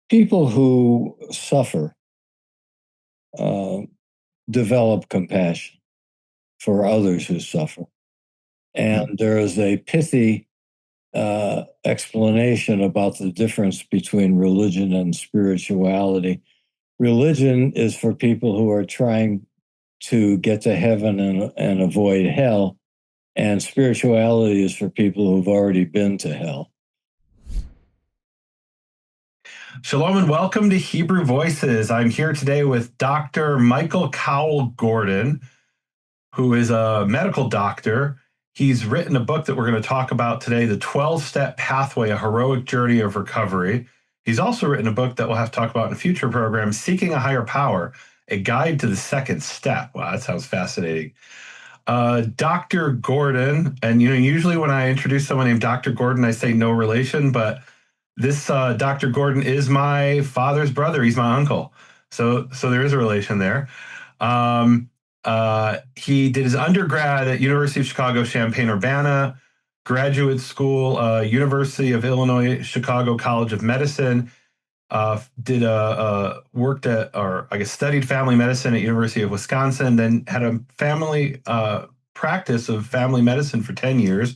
People who suffer uh, develop compassion for others who suffer. And there is a pithy explanation about the difference between religion and spirituality. Religion is for people who are trying to get to heaven and avoid hell, and spirituality is for people who've already been to hell. Shalom and welcome to Hebrew Voices. I'm here today with Dr. Michael Cowl Gordon, who is a medical doctor. He's written a book that we're going to talk about today, The 12-Step Pathway, A Heroic Journey of Recovery. He's also written a book that we'll have to talk about in a future program, Seeking a Higher Power, A Guide to the Second Step. Wow, that sounds fascinating. Dr. Gordon, and usually when I introduce someone named Dr. Gordon, I say no relation, but this Dr. Gordon is my father's brother. He's my uncle. So there is a relation there. He did his undergrad at University of Chicago, Champaign-Urbana, graduate school, University of Illinois, Chicago College of Medicine. Worked at, or I guess studied family medicine at University of Wisconsin, then had a family practice of family medicine for 10 years.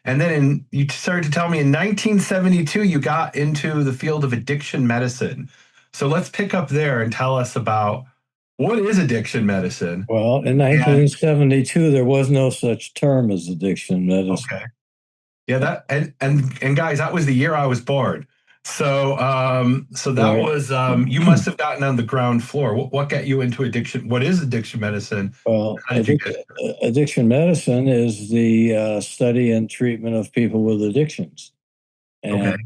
And then you started to tell me in 1972, you got into the field of addiction medicine. So let's pick up there and tell us about what is addiction medicine? Well, in 1972, there was no such term as addiction medicine. Okay. Yeah, and guys, that was the year I was born. So that was you must have gotten on the ground floor. What got you into addiction? What is addiction medicine? Well, addiction medicine is the study and treatment of people with addictions. And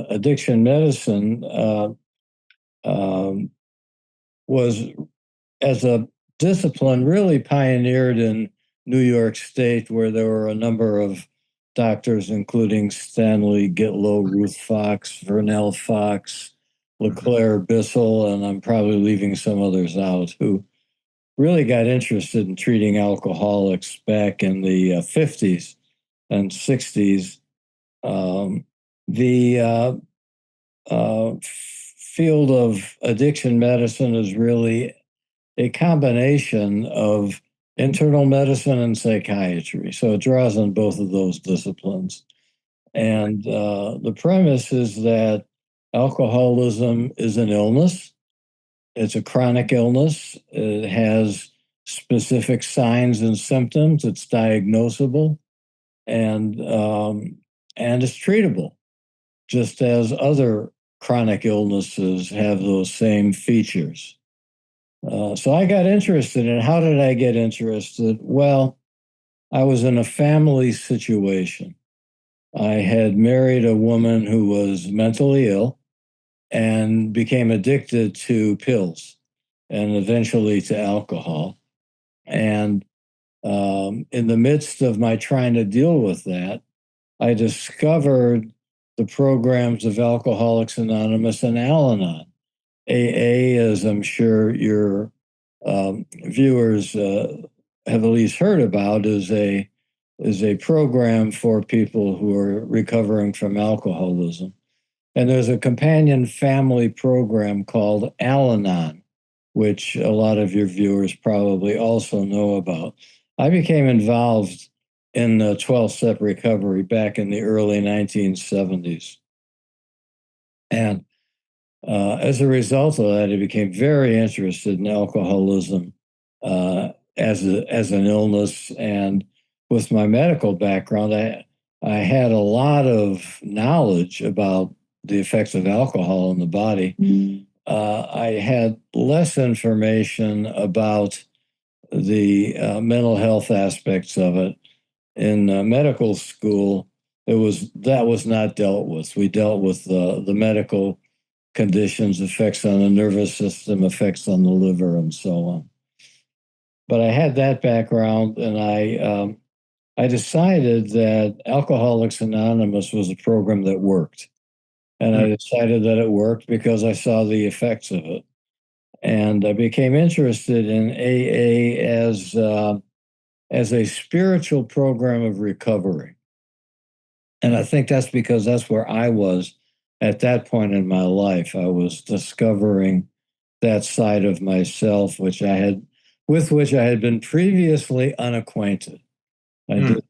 addiction medicine was, as a discipline, really pioneered in New York State, where there were a number of doctors, including Stanley Gitlow, Ruth Fox, Vernell Fox, LeClaire Bissell, and I'm probably leaving some others out, who really got interested in treating alcoholics back in the 50s and 60s. The field of addiction medicine is really a combination of internal medicine and psychiatry. So it draws on both of those disciplines. And the premise is that alcoholism is an illness. It's a chronic illness. It has specific signs and symptoms. It's diagnosable, and it's treatable, just as other chronic illnesses have those same features. So I got interested in how did I get interested? Well, I was in a family situation. I had married a woman who was mentally ill and became addicted to pills and eventually to alcohol. And in the midst of my trying to deal with that, I discovered the programs of Alcoholics Anonymous and Al-Anon. AA, as I'm sure your viewers have at least heard about, is a program for people who are recovering from alcoholism. And there's a companion family program called Al-Anon, which a lot of your viewers probably also know about. I became involved in 12-step recovery back in the early 1970s. And as a result of that, I became very interested in alcoholism as an illness. And with my medical background, I had a lot of knowledge about the effects of alcohol on the body. I had less information about the mental health aspects of it. In medical school, that was not dealt with. We dealt with the medical conditions, effects on the nervous system, effects on the liver, and so on. But I had that background, and I decided that Alcoholics Anonymous was a program that worked. And I decided that it worked because I saw the effects of it. And I became interested in AA as a spiritual program of recovery. And I think that's because that's where I was at that point in my life, I was discovering that side of myself, with which I had been previously unacquainted. I Hmm. did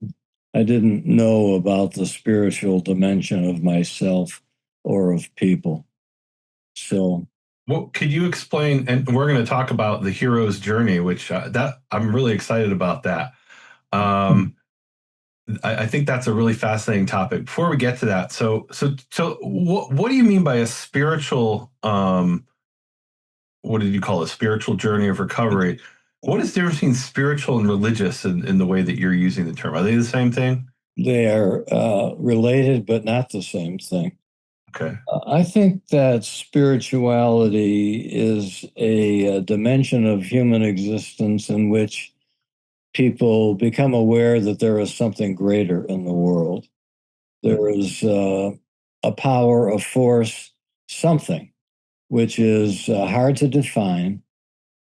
I didn't know about the spiritual dimension of myself or of people. So Well, could you explain? And we're going to talk about the hero's journey, which that I'm really excited about that. Um, I think that's a really fascinating topic. Before we get to that, so what do you mean by a spiritual? What did you call it? Spiritual journey of recovery. What is the difference between spiritual and religious in the way that you're using the term? Are they the same thing? they are related, but not the same thing. Okay. I think that spirituality is a dimension of human existence in which people become aware that there is something greater in the world. Hmm. There is a power, a force, something which is hard to define,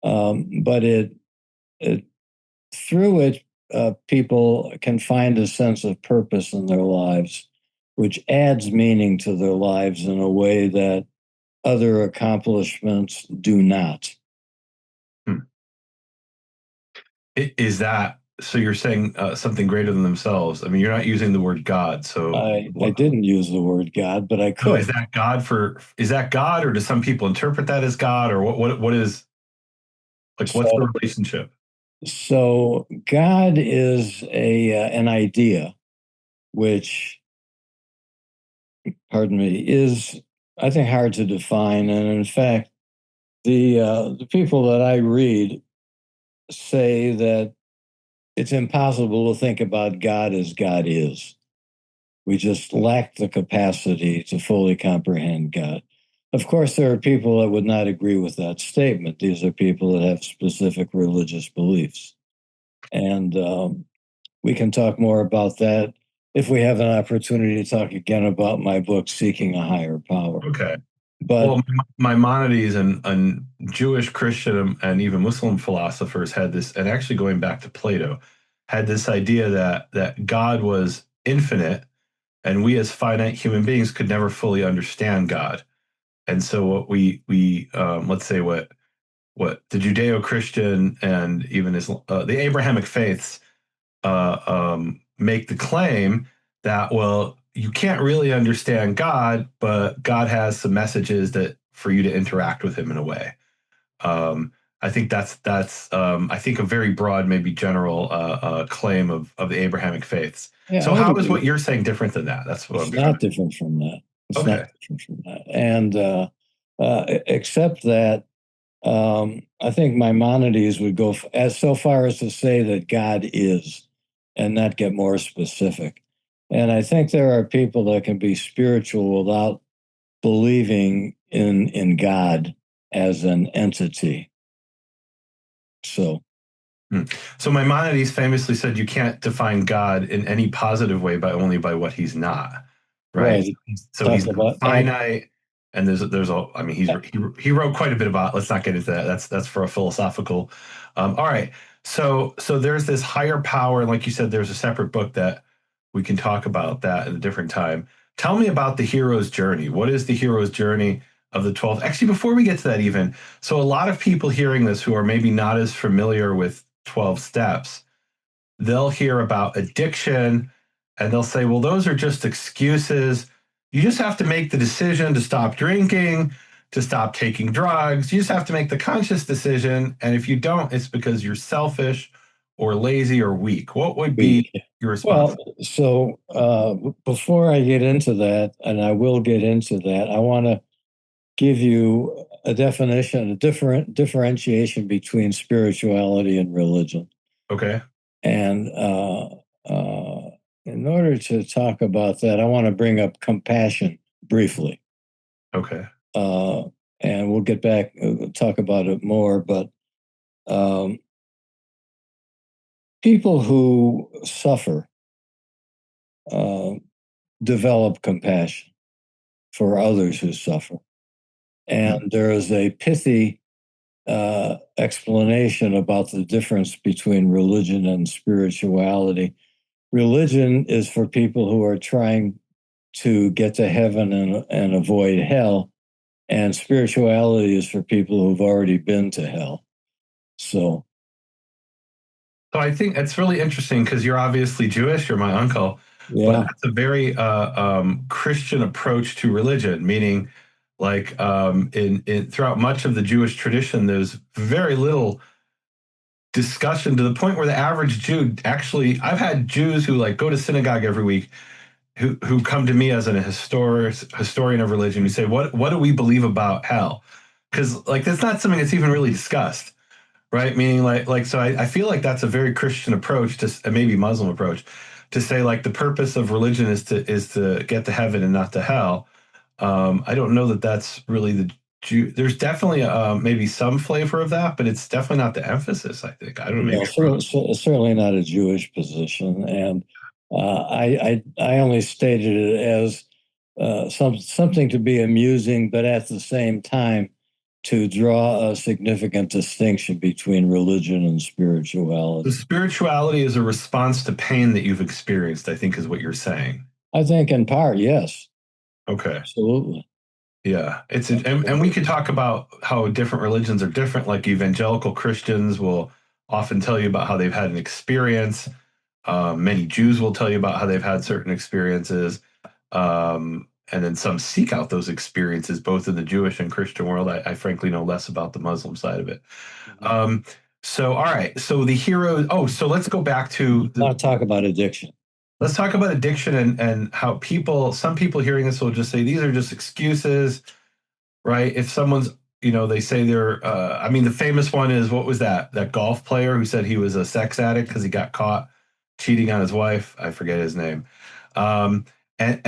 but it through it, people can find a sense of purpose in their lives, which adds meaning to their lives in a way that other accomplishments do not. Hmm. Is that so? You're saying something greater than themselves. I mean, you're not using the word God. So, I didn't use the word God, but I so is could. that God for? Is that God, or do some people interpret that as God, or what is like? What's the So, relationship? so God is a an idea, which, pardon me, is I think hard to define. And in fact, the people that I read say that it's impossible to think about God as God is. We just lack the capacity to fully comprehend God. Of course, there are people that would not agree with that statement. These are people that have specific religious beliefs. And we can talk more about that if we have an opportunity to talk again about my book, Seeking a Higher Power. Okay. But Well, Maimonides and Jewish, Christian, and even Muslim philosophers had this, and actually going back to Plato, had this idea that God was infinite, and we as finite human beings could never fully understand God. And so, what we let's say what the Judeo-Christian and even the Abrahamic faiths make the claim that, well, you can't really understand God, but God has some messages that for you to interact with Him in a way. Um, I think that's I think a very broad, maybe general claim of the Abrahamic faiths. yeah, So I would how is agree. what you're saying different than that? That's what It's I'm trying not to. different from that. It's not Okay. different from that. And except that I think Maimonides would go as so far as to say that God is, and not get more specific. And I think there are people that can be spiritual without believing in God as an entity. So Hmm. So Maimonides famously said you can't define God in any positive way by only by what he's not, right? right, he So he's talked not about finite, and there's a I mean he wrote quite a bit about. Let's not get into that. That's for a philosophical. All right, so there's this higher power, and like you said, there's a separate book that we can talk about that at a different time. Tell me about the hero's journey. What is the hero's journey of the 12th? Actually, before we get to that, even so, a lot of people hearing this who are maybe not as familiar with 12 steps, they'll hear about addiction and they'll say, well, those are just excuses. You just have to make the decision to stop drinking, to stop taking drugs. You just have to make the conscious decision. And if you don't, it's because you're selfish or lazy or weak. What would weak. be your response? Well, so before I get into that, and I will get into that, I want to give you a definition, a different differentiation between spirituality and religion. Okay. And uh, in order to talk about that, I want to bring up compassion briefly. Okay. Uh, and we'll get back, talk about it more. But um, people who suffer uh, develop compassion for others who suffer. Hmm. And there is a pithy explanation about the difference between religion and spirituality. Religion is for people who are trying to get to heaven and avoid hell, and spirituality is for people who've already been to hell. So So I think it's really interesting because you're obviously Jewish, you're my uncle, but yeah, that's a very Christian approach to religion, meaning like in throughout much of the Jewish tradition, there's very little discussion to the point where the average Jew actually, I've had Jews who like go to synagogue every week who come to me as an historian of religion who say, what do we believe about hell? Because like that's not something that's even really discussed, right? Meaning like so I feel like that's a very Christian approach to maybe Muslim approach to say like the purpose of religion is to get to heaven and not to hell. I don't know that that's really the Jew. There's definitely maybe some flavor of that, but it's definitely not the emphasis. I think I don't know. Maybe no, I'm wrong. certainly not a Jewish position, and I only stated it as something to be amusing, but at the same time to draw a significant distinction between religion and The spirituality. spirituality is a response to pain that you've experienced, I think is what you're saying. I think in part, yes, Okay. absolutely. Yeah. And we Absolutely. could talk about how different religions are different. Like evangelical Christians will often tell you about how they've had an experience. Many Jews will tell you about how they've had certain experiences. And then some seek out those experiences, both in the Jewish and Christian world. I frankly know less about the Muslim side of it. Mhm. Um, so, all right. So the hero. Oh, so let's go back to I want to talk about addiction. let's talk about addiction and how some people hearing this will just say these are just excuses, right? If someone's, they say they're, I mean, the famous one is what was that golf player who said he was a sex addict because he got caught cheating on his wife. I forget his name. Um, and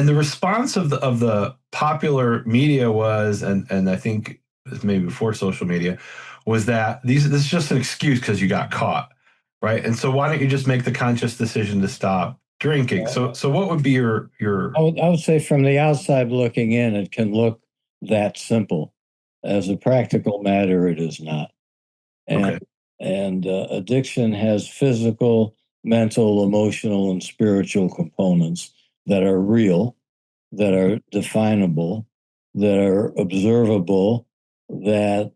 the response of the popular media was, and I think maybe before social media, was that this is just an excuse because you got caught, right? And so why don't you just make the conscious decision to stop drinking? So what would be your I would say from the outside looking in, it can look that simple. As a practical matter, it is not. And okay? addiction has physical, mental, emotional, and spiritual components that are real, that are definable, that are observable, that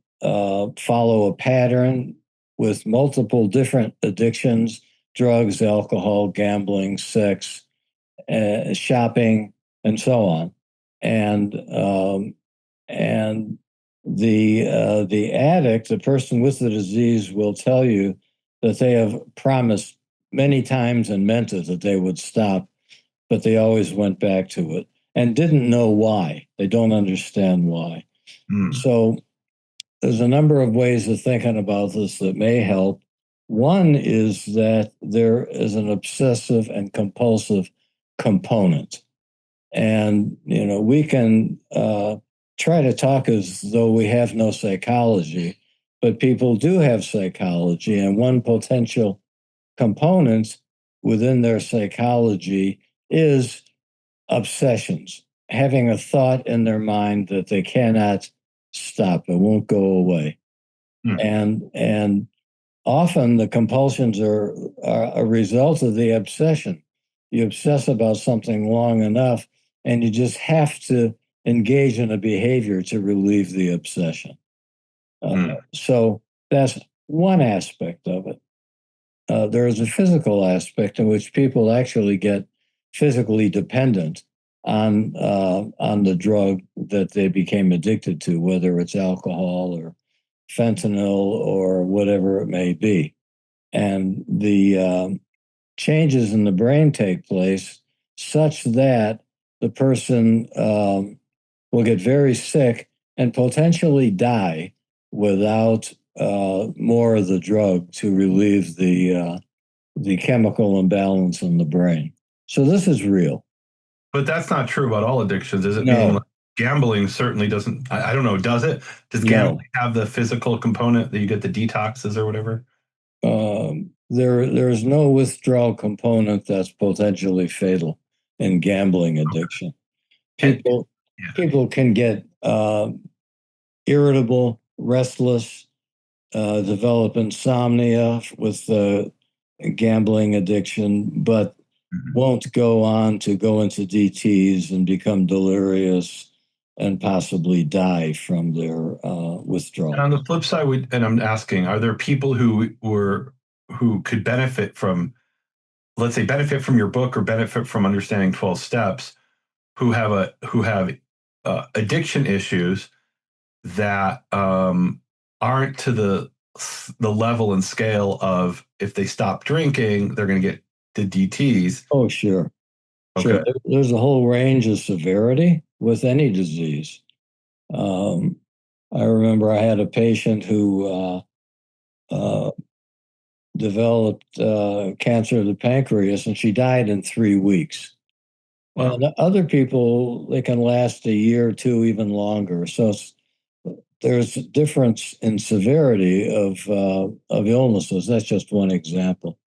follow a pattern with multiple different addictions: drugs, alcohol, gambling, sex, shopping, and so on. And the addict, the person with the disease, will tell you that they have promised many times and meant it that they would stop, but they always went back to it and didn't know why. They don't understand why. Hmm. So there's a number of ways of thinking about this that may help. One is that there is an obsessive and compulsive component. And, we can try to talk as though we have no psychology, but people do have psychology. And one potential component within their psychology is obsessions, having a thought in their mind that they cannot stop, it won't go away. Hmm. And often the compulsions are a result of the obsession. You obsess about something long enough, and you just have to engage in a behavior to relieve the obsession. Hmm. So that's one aspect of it. There is a physical aspect in which people actually get physically dependent on the drug that they became addicted to, whether it's alcohol or fentanyl or whatever it may be. And the changes in the brain take place such that the person will get very sick and potentially die without more of the drug to relieve the chemical imbalance in the brain. So this is real. But that's not true about all addictions, is it? Meaning, like, No, gambling certainly doesn't. I don't know. Does it? Does gambling no. have the physical component that you get the detoxes or whatever? There is no withdrawal component that's potentially fatal in gambling addiction. And, People yeah. people can get irritable, restless, develop insomnia with gambling addiction, but Mhm. won't go on to go into DTs and become delirious and possibly die from their And withdrawal. on the flip side, and I'm asking, are there people who could benefit from, let's say, benefit from your book or benefit from understanding 12 steps, who have addiction issues that aren't to the level and scale of, if they stop drinking, they're going to get the DTs. Oh, sure. Sure. Okay. There's a whole range of severity with any disease. Um, I remember I had a patient who uh, developed cancer of the pancreas, and she died in 3 weeks. Wow. And other people, they can last a year or two, even longer. So there's a difference in severity of illnesses. That's just one example.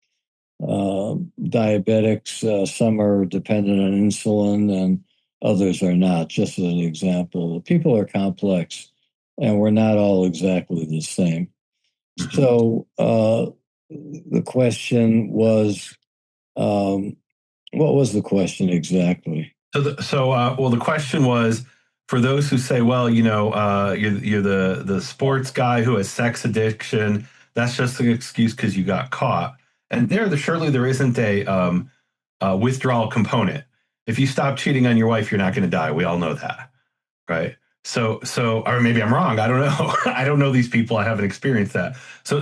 Diabetics, some are dependent on insulin and others are not, just as an example. People are complex and we're not all exactly the same. Mhm. So the question was, um, what was the question exactly? Well, the question was, for those who say, well, you're the sports guy who has sex addiction. That's just an excuse because you got caught. And surely there isn't a withdrawal component. If you stop cheating on your wife, you're not going to die. We all know that, right? Or maybe I'm wrong. I don't know. I don't know these people. I haven't experienced that. So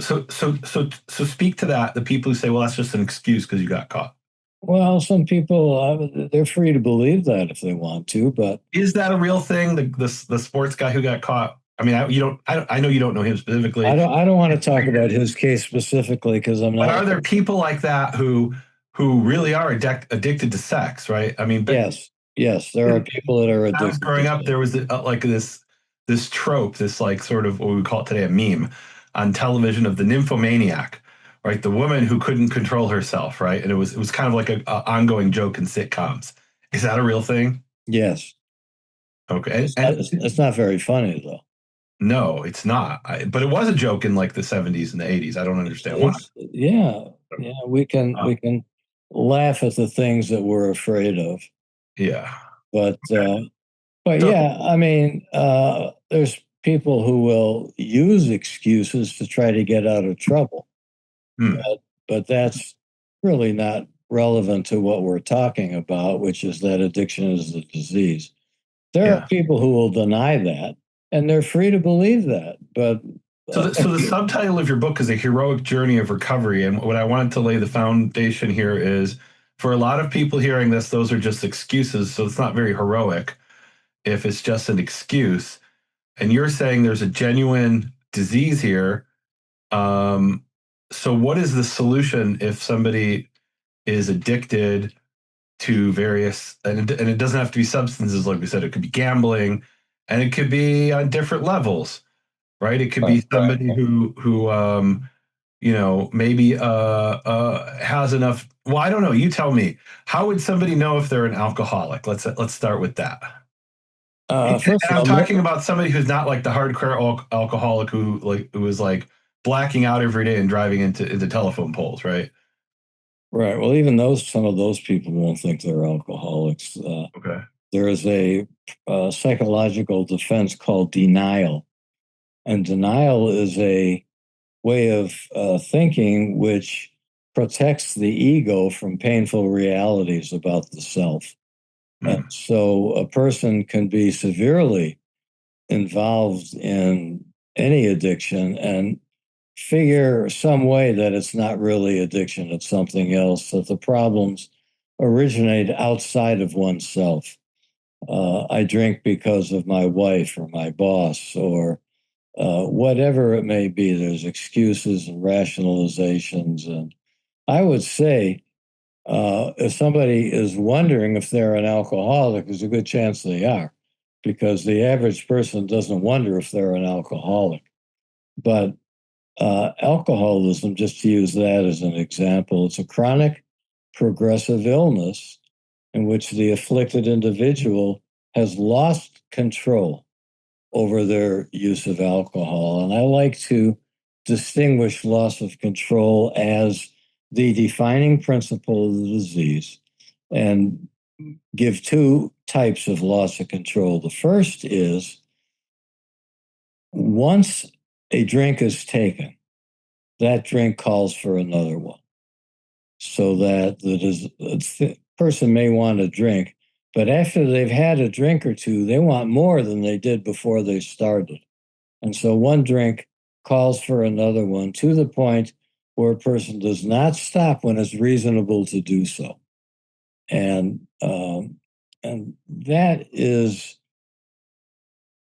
speak to that. The people who say, well, that's just an excuse because you got caught. Well, some people, they're free to believe that if they want to, but Is that a real thing? The sports guy who got caught. I mean, you don't. I know you don't know him specifically. I don't want to talk about his case specifically because I'm But not. are there people like that who really are addicted to sex? Right. I mean, but Yes, yes, there are people that are I was addicted to growing up, sex. there was like this trope, this like sort of what we call it today a meme on television of the nymphomaniac, right? The woman who couldn't control herself, right? And it was kind of like a ongoing joke in sitcoms. Is that a real thing? Yes, Okay, and it's not very funny though. no, it's not. But it was a joke in like the 70s and the 80s. I don't understand why. It's yeah, yeah. Uh, We can laugh at the things that we're afraid of, yeah. but Okay. So, yeah, I mean, there's people who will use excuses to try to get out of trouble, hmm, but that's really not relevant to what we're talking about, which is that addiction is a disease. There are yeah. people who will deny that, and they're free to believe that. But So the subtitle of your book is A Heroic Journey of Recovery. And what I wanted to lay the foundation here is, for a lot of people hearing this, those are just excuses. So it's not very heroic if it's just an excuse. And you're saying there's a genuine disease here. Um, so what is the solution if somebody is addicted to various, and it doesn't have to be substances, like we said, it could be gambling, and it could be on different levels, right? It could right, be somebody who maybe has enough. Well, I don't know. You tell me. How would somebody know if they're an alcoholic? Let's start with that. And first of I'm all, talking about somebody who's not like the hardcore alcoholic who was like blacking out every day and driving into telephone poles, right? right. Well, even some of those people won't think they're alcoholics. Okay. There is a psychological defense called denial, and denial is a way of thinking which protects the ego from painful realities about the self. And Hmm. so a person can be severely involved in any addiction and figure some way that it's not really addiction, it's something else, that the problems originate outside of oneself. I drink because of my wife or my boss or whatever it may be. There's excuses and rationalizations. And I would say if somebody is wondering if they're an alcoholic, there's a good chance they are, because the average person doesn't wonder if they're an alcoholic. But alcoholism, just to use that as an example, it's a chronic progressive illness in which the afflicted individual has lost control over their use of alcohol. And I like to distinguish loss of control as the defining principle of the disease. and give two types of loss of control. The first is once a drink is taken, that drink calls for another one. So that the person may want a drink, but after they've had a drink or two, they want more than they did before they started. And so one drink calls for another one to the point where a person does not stop when it's reasonable to do so. And that is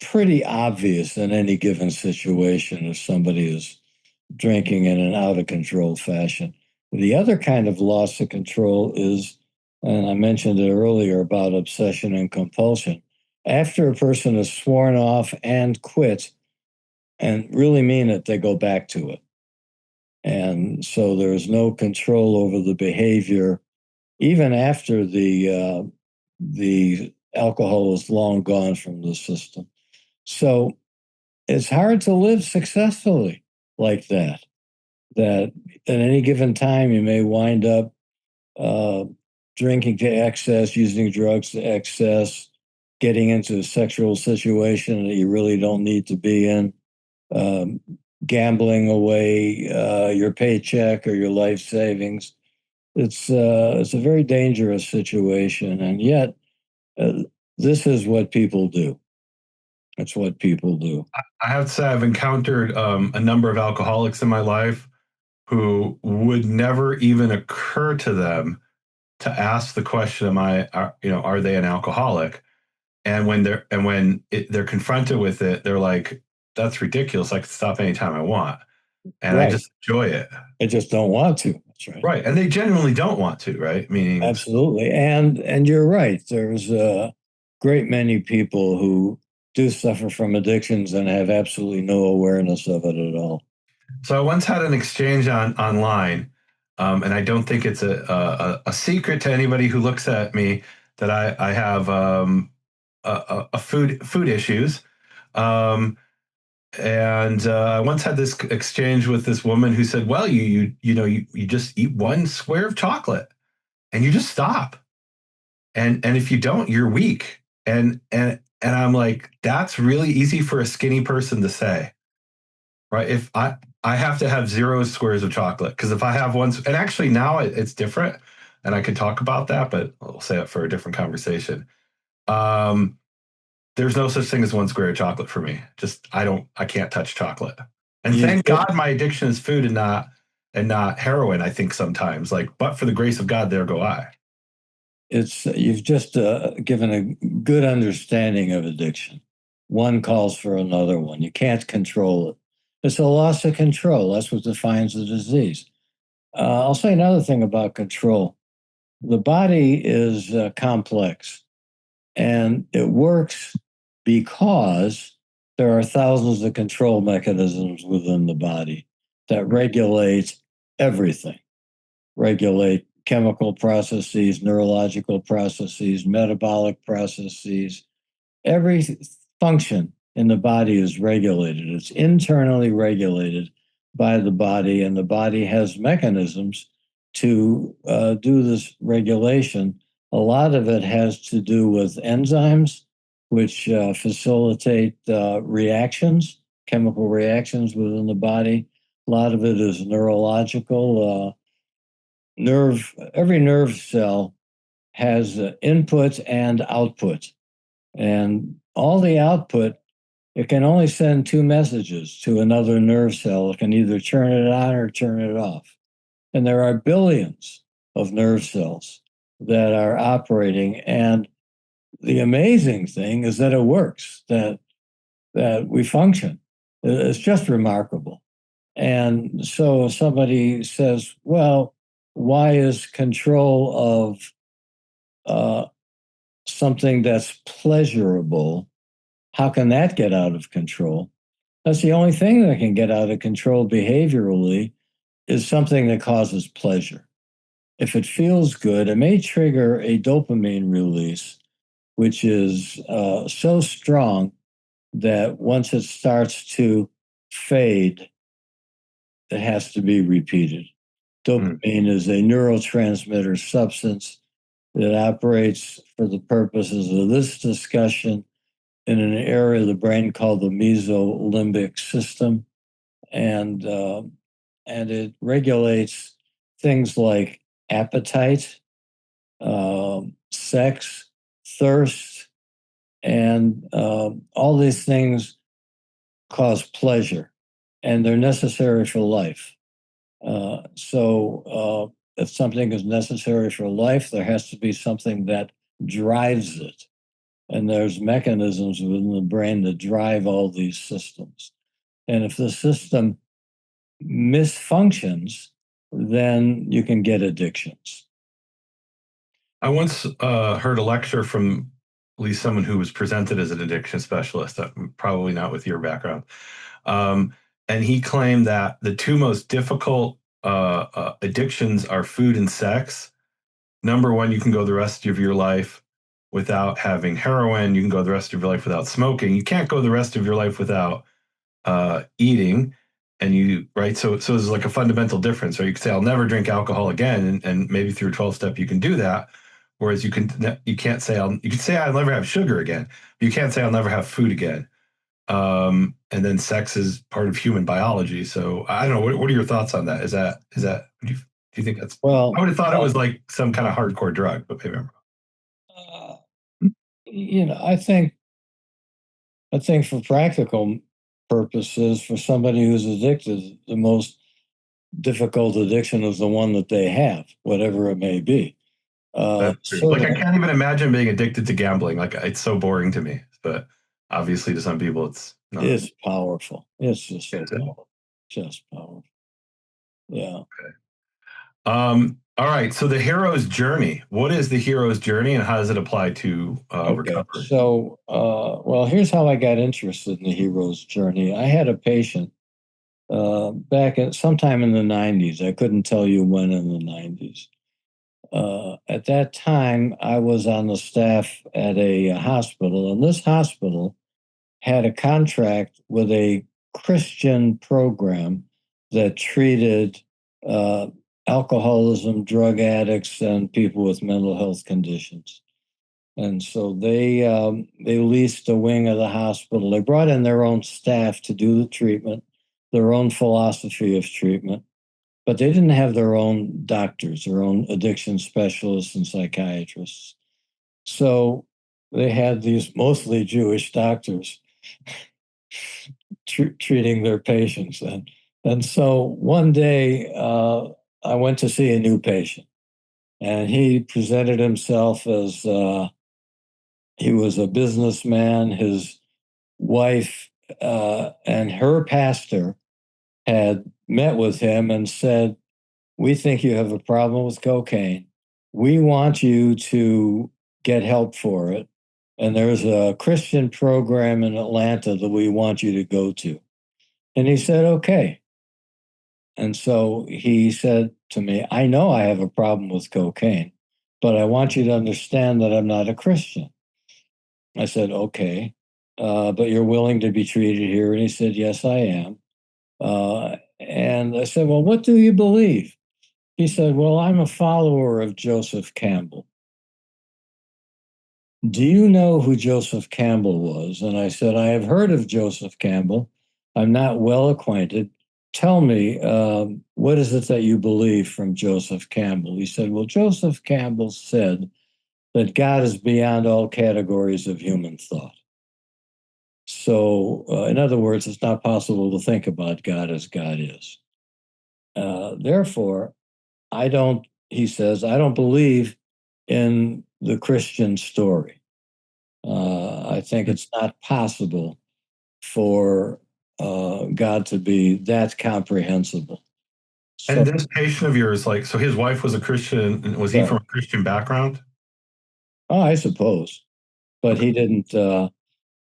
pretty obvious in any given situation if somebody is drinking in an out of control fashion. The other kind of loss of control is, and I mentioned it earlier about obsession and compulsion. After a person is sworn off and quit and really mean it, they go back to it. And so there's no control over the behavior, even after the alcohol is long gone from the system. So it's hard to live successfully like that. That at any given time you may wind up drinking to excess, using drugs to excess, getting into a sexual situation that you really don't need to be in, gambling away your paycheck or your life savings. It's a very dangerous situation, and yet this is what people do. It's what people do. I have to say, I've encountered a number of alcoholics in my life who would never even occur to them to ask the question, are they an alcoholic? And when they're confronted with it, they're like, that's ridiculous. I can stop anytime I want. And I Right. just enjoy it. I just don't want to. That's right. Right. And they genuinely don't want to, right? Meaning, Absolutely. And you're right. There's a great many people who do suffer from addictions and have absolutely no awareness of it at all. so I once had an exchange online, and I don't think it's a secret to anybody who looks at me that I have a food issues. Um, and I once had this exchange with this woman who said, "Well, you just eat one square of chocolate and you just stop, and if you don't, you're weak." And I'm like, that's really easy for a skinny person to say, right? If I have to have 0 squares of chocolate, because if I have one, and actually now it's different, and I could talk about that, but I'll say it for a different conversation. Um, there's no such thing as 1 square of chocolate for me. Just I can't touch chocolate. And You've thank ju- God my addiction is food and not heroin. I think sometimes, like, but for the grace of God, there go I. you've just given a good understanding of addiction. One calls for another one. You can't control it. It's a loss of control. That's what defines the disease. I'll say another thing about control. The body is complex. And it works because there are thousands of control mechanisms within the body that regulate everything, regulate chemical processes, neurological processes, metabolic processes. Every function in the body is regulated. It's internally regulated by the body, and the body has mechanisms to do this regulation. A lot of it has to do with enzymes, which facilitate reactions, chemical reactions within the body. A lot of it is neurological. Every nerve cell has input and output. And all the output, it can only send two messages to another nerve cell. It can either turn it on or turn it off. And there are billions of nerve cells that are operating. And the amazing thing is that it works, that we function. It's just remarkable. And so somebody says, well, why is control of something that's pleasurable, how can that get out of control? That's the only thing that can get out of control behaviorally is something that causes pleasure. If it feels good, it may trigger a dopamine release, which is so strong that once it starts to fade, it has to be repeated. Dopamine is a neurotransmitter substance It operates for the purposes of this discussion in an area of the brain called the mesolimbic system, and it regulates things like appetite, sex, thirst, and all these things cause pleasure, and they're necessary for life. So if something is necessary for life, there has to be something that drives it. And there's mechanisms within the brain that drive all these systems. And if the system misfunctions, then you can get addictions. I once heard a lecture from at least someone who was presented as an addiction specialist, probably not with your background. And he claimed that the two most difficult addictions are food and sex. Number one, you can go the rest of your life without having heroin. You can go the rest of your life without smoking. You can't go the rest of your life without eating. And right. So there's like a fundamental difference. Right? You could say, I'll never drink alcohol again. And maybe through a 12-step, you can do that. Whereas you can't say, you can say I'll never have sugar again, but you can't say I'll never have food again. And then sex is part of human biology. So I don't know. What are your thoughts on that? Do you think that's, Well, I would have thought it was like some kind of hardcore drug, but maybe I'm wrong. I think for practical purposes, for somebody who's addicted, the most difficult addiction is the one that they have, whatever it may be. That's true. Like I can't even imagine being addicted to gambling. Like it's so boring to me. But obviously, to some people, it's not. It's powerful. It's just so powerful. Just powerful. Yeah. Okay. All right. So the hero's journey. What is the hero's journey, and how does it apply to recovery? So, well, here's how I got interested in the hero's journey. I had a patient back at sometime in the 90s. I couldn't tell you when in the 90s. At that time, I was on the staff at a hospital, and this hospital had a contract with a Christian program that treated alcoholism, drug addicts, and people with mental health conditions. And so they leased a wing of the hospital. They brought in their own staff to do the treatment, their own philosophy of treatment, but they didn't have their own doctors, their own addiction specialists and psychiatrists. So they had these mostly Jewish doctors treating their patients. And so one day I went to see a new patient, and he presented himself as he was a businessman. His wife and her pastor had met with him and said, "We think you have a problem with cocaine. We want you to get help for it. And there's a Christian program in Atlanta that we want you to go to." And he said, "Okay." And so he said to me, "I know I have a problem with cocaine, but I want you to understand that I'm not a Christian." I said, "Okay, but you're willing to be treated here?" And he said, "Yes, I am." And I said, "Well, what do you believe?" He said, "Well, I'm a follower of Joseph Campbell." "Do you know who Joseph Campbell was?" And I said, "I have heard of Joseph Campbell. I'm not well acquainted. Tell me, what is it that you believe from Joseph Campbell?" He said, "Well, Joseph Campbell said that God is beyond all categories of human thought. So, in other words, it's not possible to think about God as God is. Therefore, he says, I don't believe in the Christian story. I think it's not possible for God to be that comprehensible." So, And this patient of yours, like, so his wife was a Christian. Was he right. from a Christian background? Oh, I suppose, but Okay.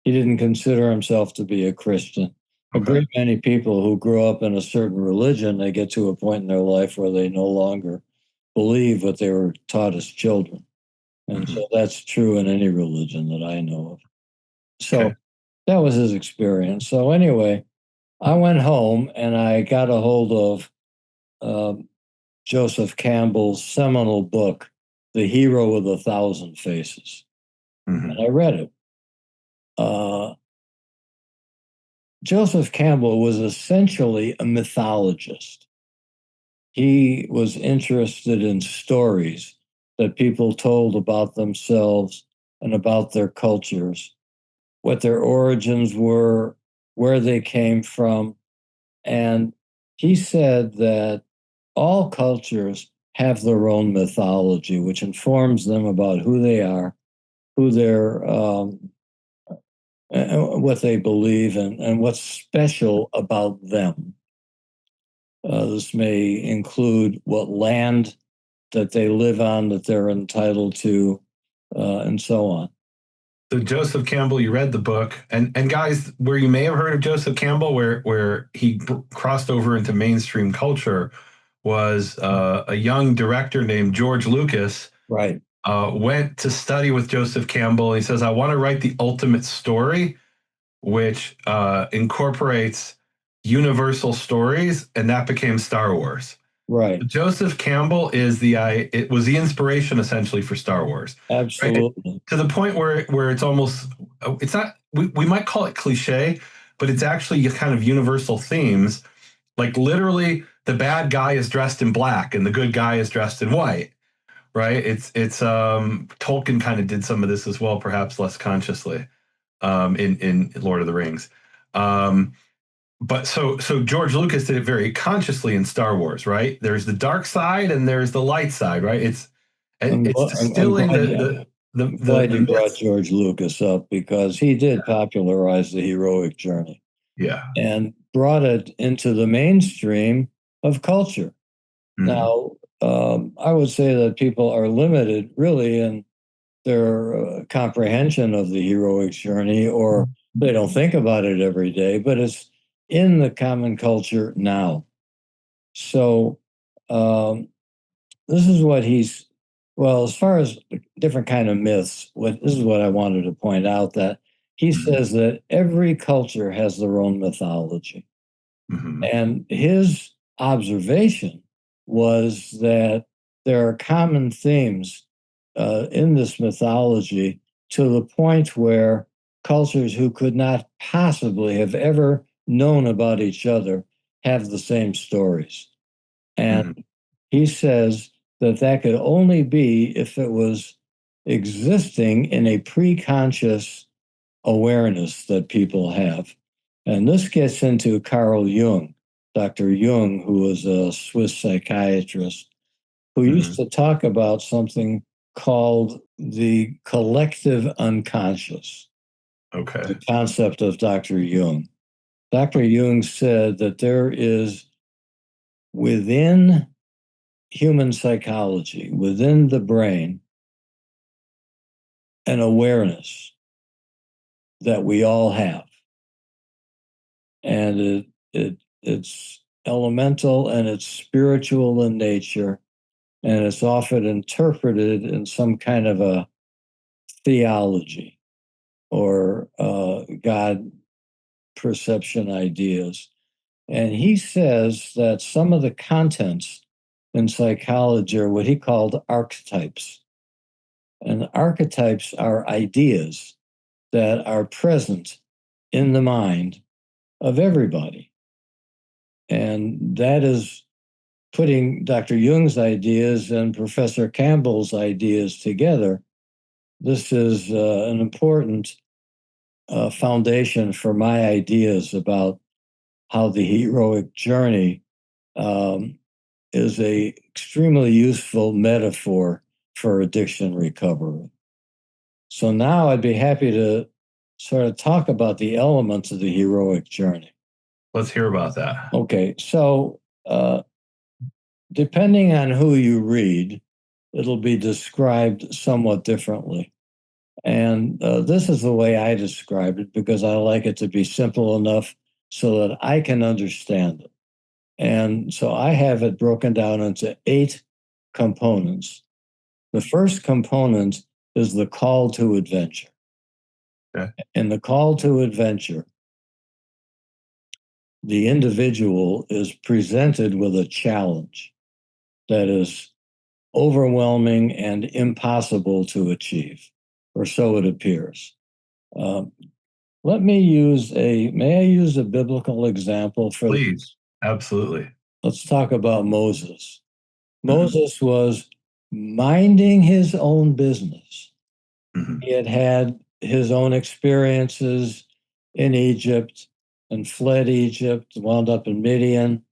he didn't consider himself to be a Christian. A Okay. great many people who grow up in a certain religion, they get to a point in their life where they no longer believe what they were taught as children. And Mhm. so that's true in any religion that I know of. Okay. So that was his experience. So anyway, I went home and I got a hold of Joseph Campbell's seminal book The Hero with a Thousand Faces. Mhm. And I read it. Joseph Campbell was essentially a mythologist. He was interested in stories that people told about themselves and about their cultures, what their origins were, where they came from. And he said that all cultures have their own mythology, which informs them about who they are, who they're, what they believe, and what's special about them. This may include what land that they live on that they're entitled to, and so on. So Joseph Campbell, you read the book, and guys, where you may have heard of Joseph Campbell, where he crossed over into mainstream culture, was a young director named George Lucas. Right. Went to study with Joseph Campbell. He says, "I want to write the ultimate story, which incorporates universal stories," and that became Star Wars. Right. Joseph Campbell it was the inspiration essentially for Star Wars. Right? Absolutely. To the point where it's almost, it's not, we might call it cliche, but it's actually kind of universal themes. Like literally the bad guy is dressed in black and the good guy is dressed in white. Right? It's Tolkien kind of did some of this as well, perhaps less consciously, in Lord of the Rings. But so George Lucas did it very consciously in Star Wars, right? There's the dark side and there's the light side, right? It's I'm distilling glad, glad the you brought myths. George Lucas up, because he did popularize the heroic journey Yeah. and brought it into the mainstream of culture. Mhm. Now, I would say that people are limited really in their comprehension of the heroic journey, or they don't think about it every day, but it's in the common culture now. So, um, this is what he's, well, as far as different kind of myths, this is what I wanted to point out, that he Mhm. says that every culture has their own mythology. Mhm. And his observation was that there are common themes in this mythology, to the point where cultures who could not possibly have ever known about each other have the same stories. And Mhm. he says that that could only be if it was existing in a pre-conscious awareness that people have. And this gets into Carl Jung, Dr. Jung, who was a Swiss psychiatrist, who used Mhm. to talk about something called the collective unconscious, Okay. the concept of Dr. Jung. Dr. Jung said that there is within human psychology, within the brain, an awareness that we all have. And it's elemental and it's spiritual in nature, and it's often interpreted in some kind of a theology or God perception ideas. And he says that some of the contents in psychology are what he called archetypes. And archetypes are ideas that are present in the mind of everybody. And that is putting Dr. Jung's ideas and Professor Campbell's ideas together. This is an important foundation for my ideas about how the heroic journey is a extremely useful metaphor for addiction recovery. So now I'd be happy to sort of talk about the elements of the heroic journey. Let's hear about that. Okay, so depending on who you read, it'll be described somewhat differently. And this is the way I describe it, because I like it to be simple enough so that I can understand it. And so I have it broken down into 8 components. The first component is the call to adventure. Okay. In the call to adventure, the individual is presented with a challenge that is overwhelming and impossible to achieve, or so it appears. Um, may I use a biblical example for this? Please. Absolutely. Let's talk about Moses. Mhm. Moses was minding his own business. Mhm. He had had his own experiences in Egypt and fled Egypt, wound up in Midian,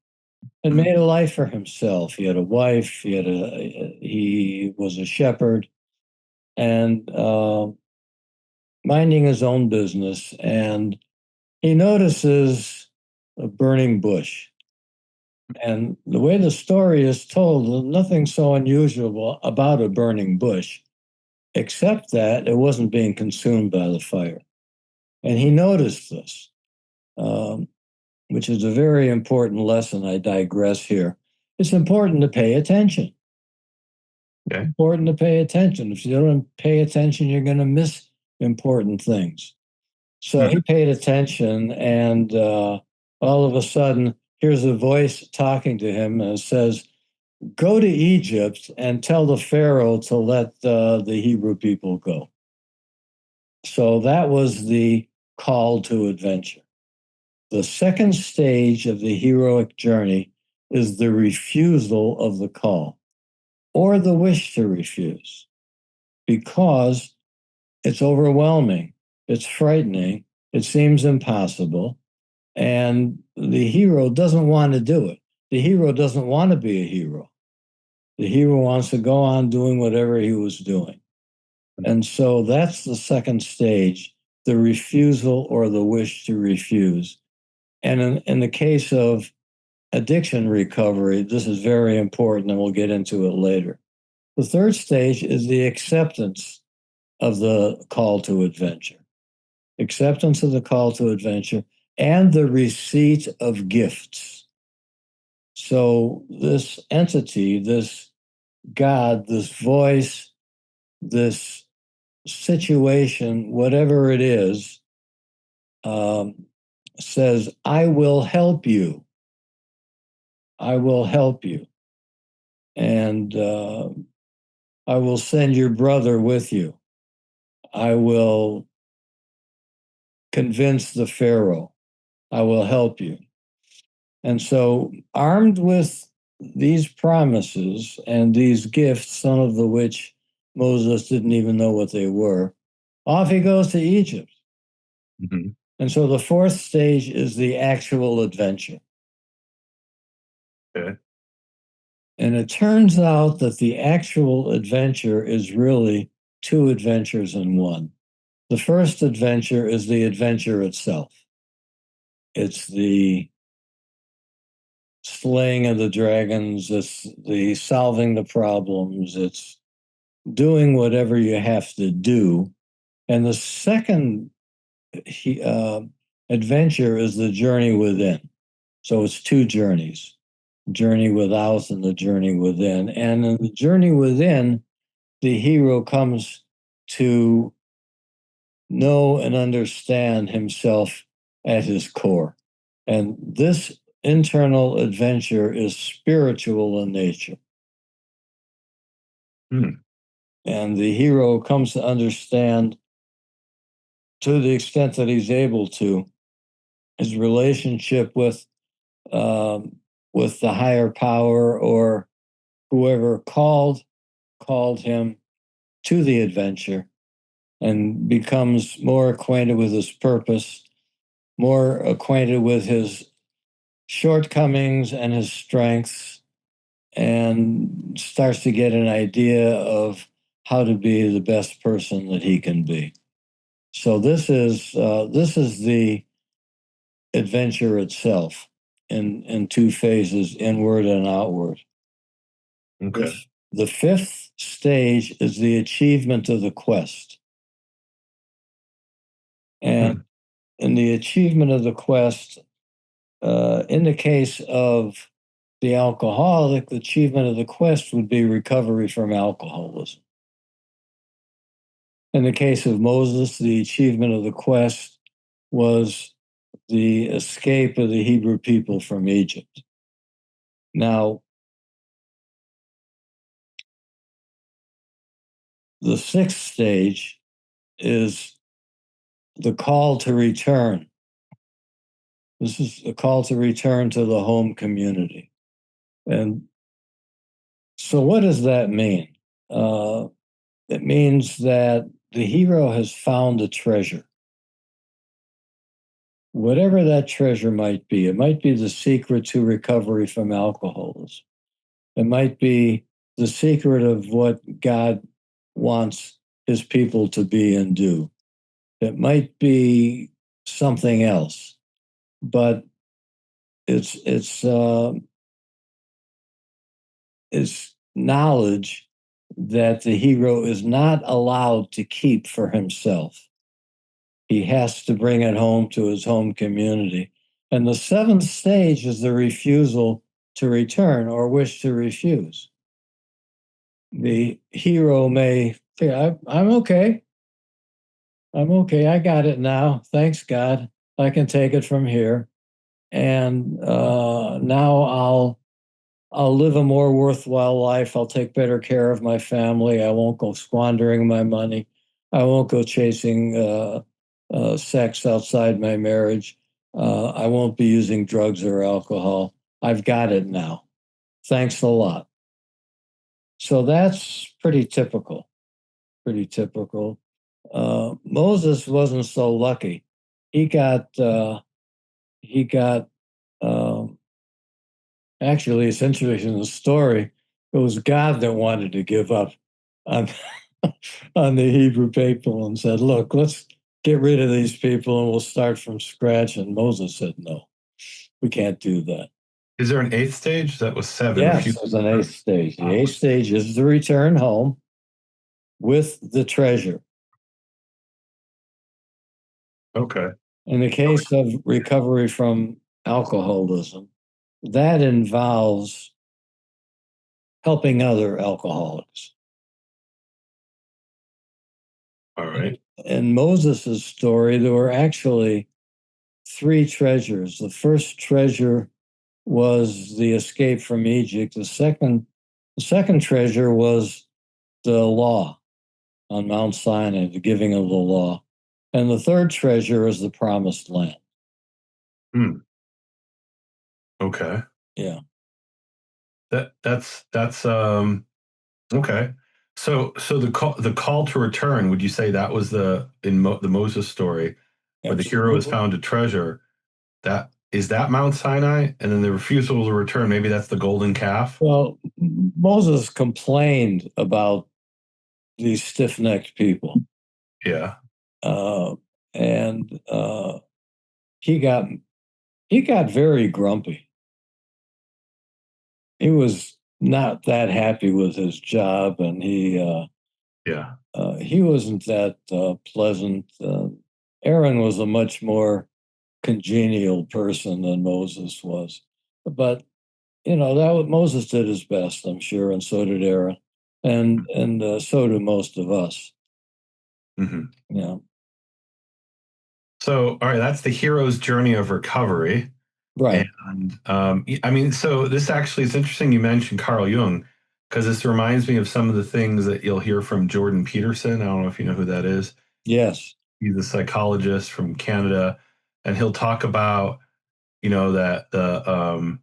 and Mhm. made a life for himself. He had a wife. He was a shepherd, and minding his own business. And he notices a burning bush. And the way the story is told, nothing so unusual about a burning bush, except that it wasn't being consumed by the fire. And he noticed this, um, which is a very important lesson. I digress here. It's important to pay attention. Okay. Important to pay attention. If you don't pay attention, you're going to miss important things. So he paid attention, and all of a sudden, here's a voice talking to him, and it says, "Go to Egypt and tell the Pharaoh to let the Hebrew people go." So that was the call to adventure. The second stage of the heroic journey is the refusal of the call, or the wish to refuse, because it's overwhelming, it's frightening, it seems impossible, and the hero doesn't want to do it. The hero doesn't want to be a hero. The hero wants to go on doing whatever he was doing. And so that's the second stage, the refusal or the wish to refuse. And in the case of addiction recovery, this is very important, and we'll get into it later. The third stage is the acceptance of the call to adventure, acceptance of the call to adventure, and the receipt of gifts. So, this entity, this God, this voice, this situation, whatever it is, um, says, I will help you. I will help you. And I will send your brother with you. I will convince the Pharaoh. I will help you. And so, armed with these promises and these gifts, some of the which Moses didn't even know what they were, off he goes to Egypt. Mhm. And so the fourth stage is the actual adventure. Okay. And it turns out that the actual adventure is really two adventures in one. The first adventure is the adventure itself. It's the slaying of the dragons, it's the solving the problems, it's doing whatever you have to do. And the second adventure is the journey within. So it's two journeys, journey without and the journey within. And in the journey within, the hero comes to know and understand himself at his core. And this internal adventure is spiritual in nature. Hmm. And the hero comes to understand, to the extent that he's able to, his relationship um, with the higher power or whoever called him to the adventure, and becomes more acquainted with his purpose, more acquainted with his shortcomings and his strengths, and starts to get an idea of how to be the best person that he can be. So this is the adventure itself in two phases, inward and outward. Okay. The fifth stage is the achievement of the quest. And in the achievement of the quest, in the case of the alcoholic, the achievement of the quest would be recovery from alcoholism. In the case of Moses, the achievement of the quest was the escape of the Hebrew people from Egypt. Now, the sixth stage is the call to return. This is a call to return to the home community. And so, what does that mean? It means that the hero has found a treasure. Whatever that treasure might be, it might be the secret to recovery from alcoholism. It might be the secret of what God wants his people to be and do. It might be something else, but it's knowledge that the hero is not allowed to keep for himself. He has to bring it home to his home community. And the seventh stage is the refusal to return or wish to refuse. The hero may say, I'm okay. I'm okay. I got it now. Thanks, God. I can take it from here. And now I'll live a more worthwhile life. I'll take better care of my family. I won't go squandering my money. I won't go chasing sex outside my marriage. I won't be using drugs or alcohol. I've got it now. Thanks a lot. So that's pretty typical. Pretty typical. Moses wasn't so lucky. He got um, actually, it's interesting in the story. It was God that wanted to give up on on the Hebrew people and said, "Look, let's get rid of these people and we'll start from scratch." And Moses said, "No, we can't do that." Is there an eighth stage? That was seven. Yes, there's an eighth stage. The eighth stage is the return home with the treasure. Okay. In the case of recovery from alcoholism, that involves helping other alcoholics. All right. In Moses' story, there were actually three treasures. The first treasure was the escape from Egypt. The second treasure was the law on Mount Sinai, the giving of the law. And the third treasure is the promised land. Hmm. Okay. Yeah. That's okay. So the call to return, would you say that was the Moses story where the hero has Absolutely. found a treasure? That is that Mount Sinai, and then the refusal to return. Maybe that's the golden calf. Well, Moses complained about these stiff-necked people, Yeah. uh, and he got very grumpy. He was not that happy with his job, and Yeah. he wasn't that pleasant. Aaron was a much more congenial person than Moses was, but Moses did his best, I'm sure, and so did Aaron, and so do most of us. Hmm. Yeah, So, all right, that's the hero's journey of recovery. right. And I mean, so this actually is interesting. You mentioned Carl Jung because this reminds me of some of the things that you'll hear from Jordan Peterson. I don't know if you know who that is. Yes. He's a psychologist from Canada, and he'll talk about that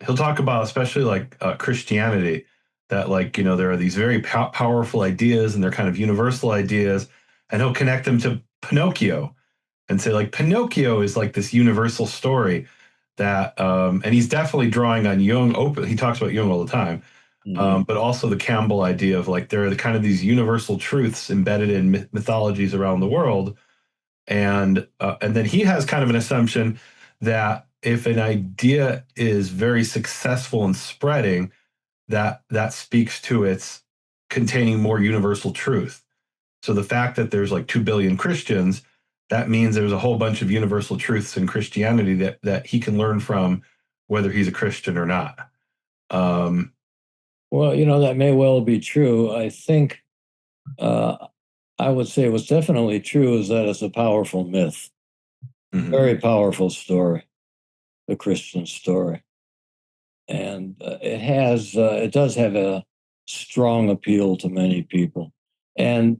he'll talk about especially like Christianity, that like there are these very powerful ideas and they're kind of universal ideas, and he'll connect them to Pinocchio and say like Pinocchio is like this universal story that and he's definitely drawing on Jung. Open, he talks about Jung all the time, Mhm. but also the Campbell idea of like there are the kind of these universal truths embedded in mythologies around the world, and then he has kind of an assumption that if an idea is very successful in spreading, that speaks to its containing more universal truth. So the fact that there's like 2 billion Christians, that means there's a whole bunch of universal truths in Christianity that he can learn from, whether he's a Christian or not. Um, Well, that may well be true. I think uh, I would say what's definitely true is that it's a powerful myth, mhm. very powerful story, the Christian story, and it does have a strong appeal to many people. And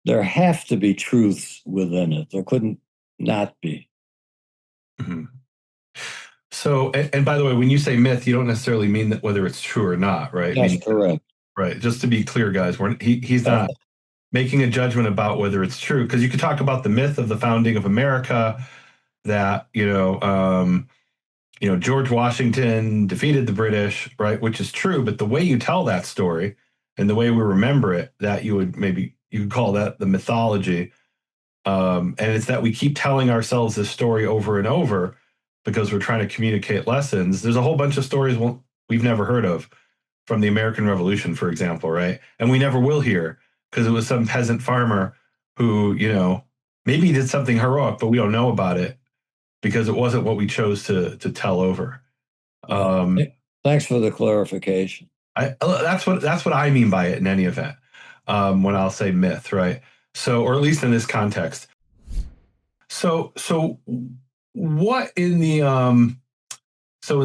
there have to be truths within it. There couldn't not be. Mm-hmm. So, and by the way, when you say myth, you don't necessarily mean that whether it's true or not, right? That's Meaning, correct. right. Just to be clear, guys, he's not making a judgment about whether it's true, because you could talk about the myth of the founding of America, that George Washington defeated the British, right? Which is true, but the way you tell that story and the way we remember it, that you could call that the mythology. And it's that we keep telling ourselves this story over and over because we're trying to communicate lessons. There's a whole bunch of stories we've never heard of from the American Revolution, for example, right? And we never will hear, because it was some peasant farmer who, maybe did something heroic, but we don't know about it because it wasn't what we chose to tell over. Thanks for the clarification. That's what I mean by it in any event. When I'll say myth, right? So, or at least in this context. So what in the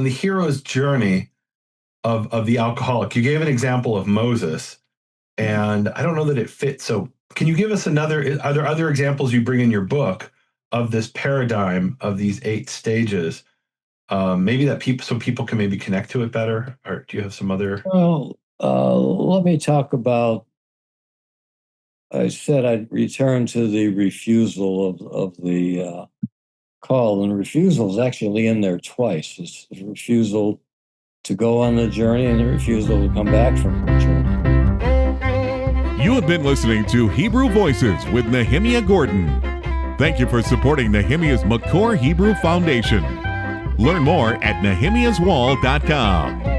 hero's journey of the alcoholic, you gave an example of Moses, and I don't know that it fits. So can you give us are there other examples you bring in your book of this paradigm of these 8 stages? Maybe that people can maybe connect to it better, or do you have some other? Well, let me talk about. I said I'd return to the refusal of the call, and refusal is actually in there twice. It's the refusal to go on the journey and the refusal to come back from the journey. You have been listening to Hebrew Voices with Nehemia Gordon. Thank you for supporting Nehemia's McCore Hebrew Foundation. Learn more at nehemiaswall.com.